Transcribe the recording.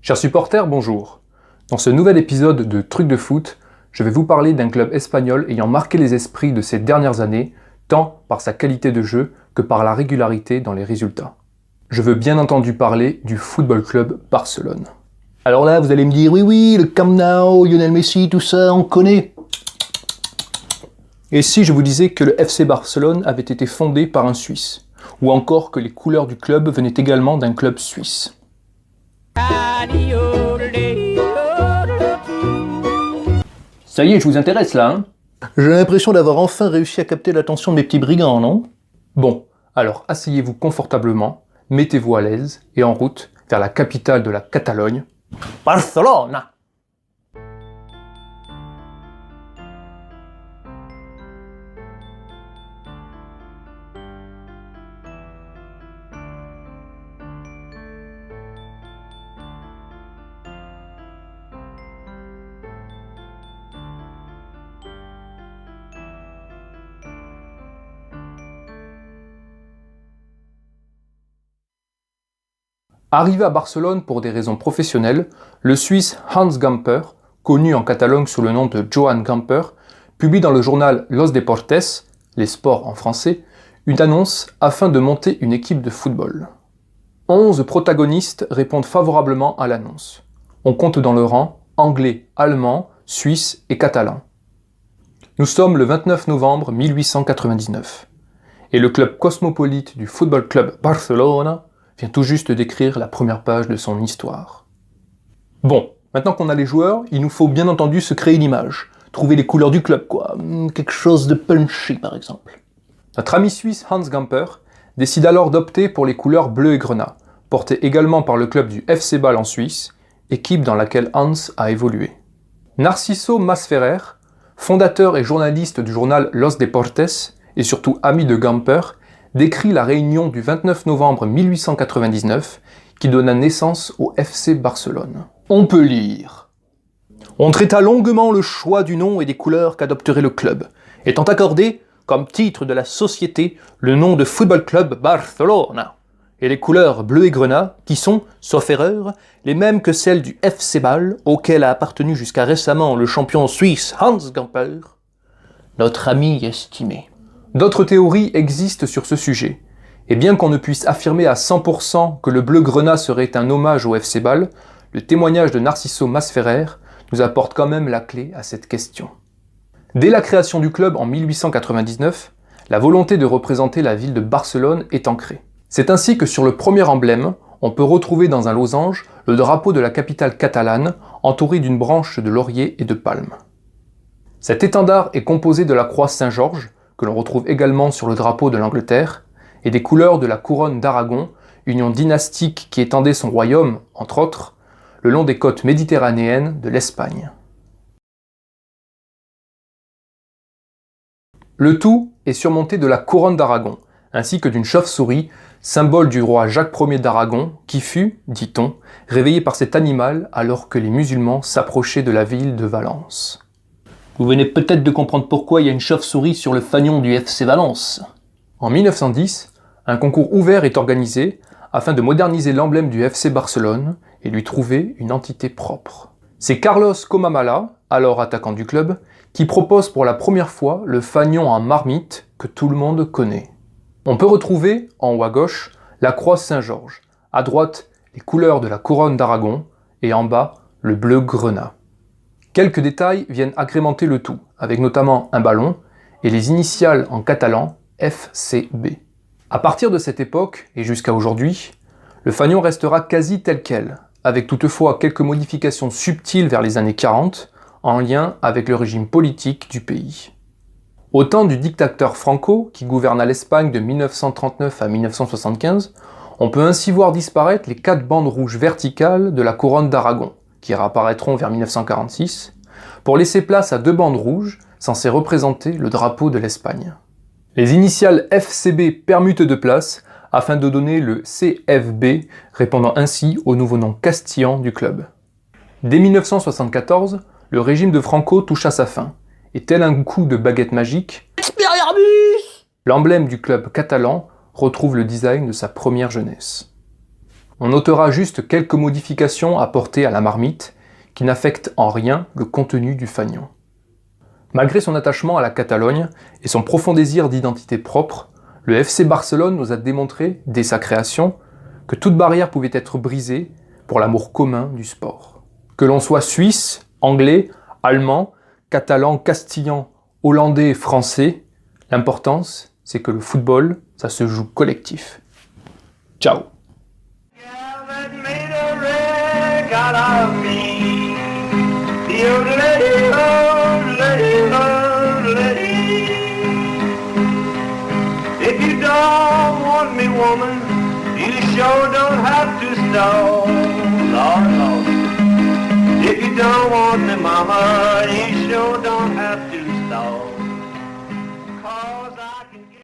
Chers supporters, bonjour. Dans ce nouvel épisode de Trucs de foot, je vais vous parler d'un club espagnol ayant marqué les esprits de ces dernières années, tant par sa qualité de jeu que par la régularité dans les résultats. Je veux bien entendu parler du Football Club Barcelone. Alors là, vous allez me dire, oui, le Camp Nou, Lionel Messi, tout ça, on connaît. Et si je vous disais que le FC Barcelone avait été fondé par un Suisse, ou encore que les couleurs du club venaient également d'un club suisse? Ça y est, je vous intéresse là, hein? J'ai l'impression d'avoir enfin réussi à capter l'attention de mes petits brigands, non? Bon, alors asseyez-vous confortablement, mettez-vous à l'aise et en route vers la capitale de la Catalogne, Barcelone! Arrivé à Barcelone pour des raisons professionnelles, le Suisse Hans Gamper, connu en Catalogne sous le nom de Joan Gamper, publie dans le journal Los Deportes, les sports en français, une annonce afin de monter une équipe de football. 11 protagonistes répondent favorablement à l'annonce. On compte dans le rang anglais, allemand, suisse et catalan. Nous sommes le 29 novembre 1899 et le club cosmopolite du Football Club Barcelone vient tout juste d'écrire la première page de son histoire. Bon, maintenant qu'on a les joueurs, il nous faut bien entendu se créer une image, trouver les couleurs du club, quoi. Quelque chose de punchy par exemple. Notre ami suisse Hans Gamper décide alors d'opter pour les couleurs bleu et grenat, portées également par le club du FC Bâle en Suisse, équipe dans laquelle Hans a évolué. Narciso Masferrer, fondateur et journaliste du journal Los Deportes et surtout ami de Gamper, décrit la réunion du 29 novembre 1899 qui donna naissance au FC Barcelone. On peut lire. On traita longuement le choix du nom et des couleurs qu'adopterait le club, étant accordé, comme titre de la société, le nom de Football Club Barcelone, et les couleurs bleu et grenat, qui sont, sauf erreur, les mêmes que celles du FC Bâle, auquel a appartenu jusqu'à récemment le champion suisse Hans Gamper, notre ami estimé. D'autres théories existent sur ce sujet, et bien qu'on ne puisse affirmer à 100% que le bleu grenat serait un hommage au FC Bâle, le témoignage de Narciso Masferrer nous apporte quand même la clé à cette question. Dès la création du club en 1899, la volonté de représenter la ville de Barcelone est ancrée. C'est ainsi que sur le premier emblème, on peut retrouver dans un losange le drapeau de la capitale catalane entouré d'une branche de laurier et de palme. Cet étendard est composé de la croix Saint-Georges, que l'on retrouve également sur le drapeau de l'Angleterre, et des couleurs de la couronne d'Aragon, union dynastique qui étendait son royaume, entre autres, le long des côtes méditerranéennes de l'Espagne. Le tout est surmonté de la couronne d'Aragon, ainsi que d'une chauve-souris, symbole du roi Jacques Ier d'Aragon, qui fut, dit-on, réveillé par cet animal alors que les musulmans s'approchaient de la ville de Valence. Vous venez peut-être de comprendre pourquoi il y a une chauve-souris sur le fanion du FC Valence. En 1910, un concours ouvert est organisé afin de moderniser l'emblème du FC Barcelone et lui trouver une entité propre. C'est Carlos Comamala, alors attaquant du club, qui propose pour la première fois le fanion en marmite que tout le monde connaît. On peut retrouver, en haut à gauche, la croix Saint-Georges, à droite les couleurs de la couronne d'Aragon et en bas le bleu grenat. Quelques détails viennent agrémenter le tout, avec notamment un ballon et les initiales en catalan FCB. À partir de cette époque, et jusqu'à aujourd'hui, le fanion restera quasi tel quel, avec toutefois quelques modifications subtiles vers les années 40, en lien avec le régime politique du pays. Au temps du dictateur Franco, qui gouverna l'Espagne de 1939 à 1975, on peut ainsi voir disparaître les 4 bandes rouges verticales de la couronne d'Aragon, qui réapparaîtront vers 1946, pour laisser place à 2 bandes rouges censées représenter le drapeau de l'Espagne. Les initiales FCB permutent de place afin de donner le CFB, répondant ainsi au nouveau nom castillan du club. Dès 1974, le régime de Franco touche à sa fin, et tel un coup de baguette magique, l'emblème du club catalan retrouve le design de sa première jeunesse. On notera juste quelques modifications apportées à la marmite qui n'affectent en rien le contenu du fanion. Malgré son attachement à la Catalogne et son profond désir d'identité propre, le FC Barcelone nous a démontré, dès sa création, que toute barrière pouvait être brisée pour l'amour commun du sport. Que l'on soit suisse, anglais, allemand, catalan, castillan, hollandais, français, l'importance, c'est que le football, ça se joue collectif. Ciao. If you don't want me, woman, you sure don't have to stall. Lord, Lord. If you don't want me, mama, you sure don't have to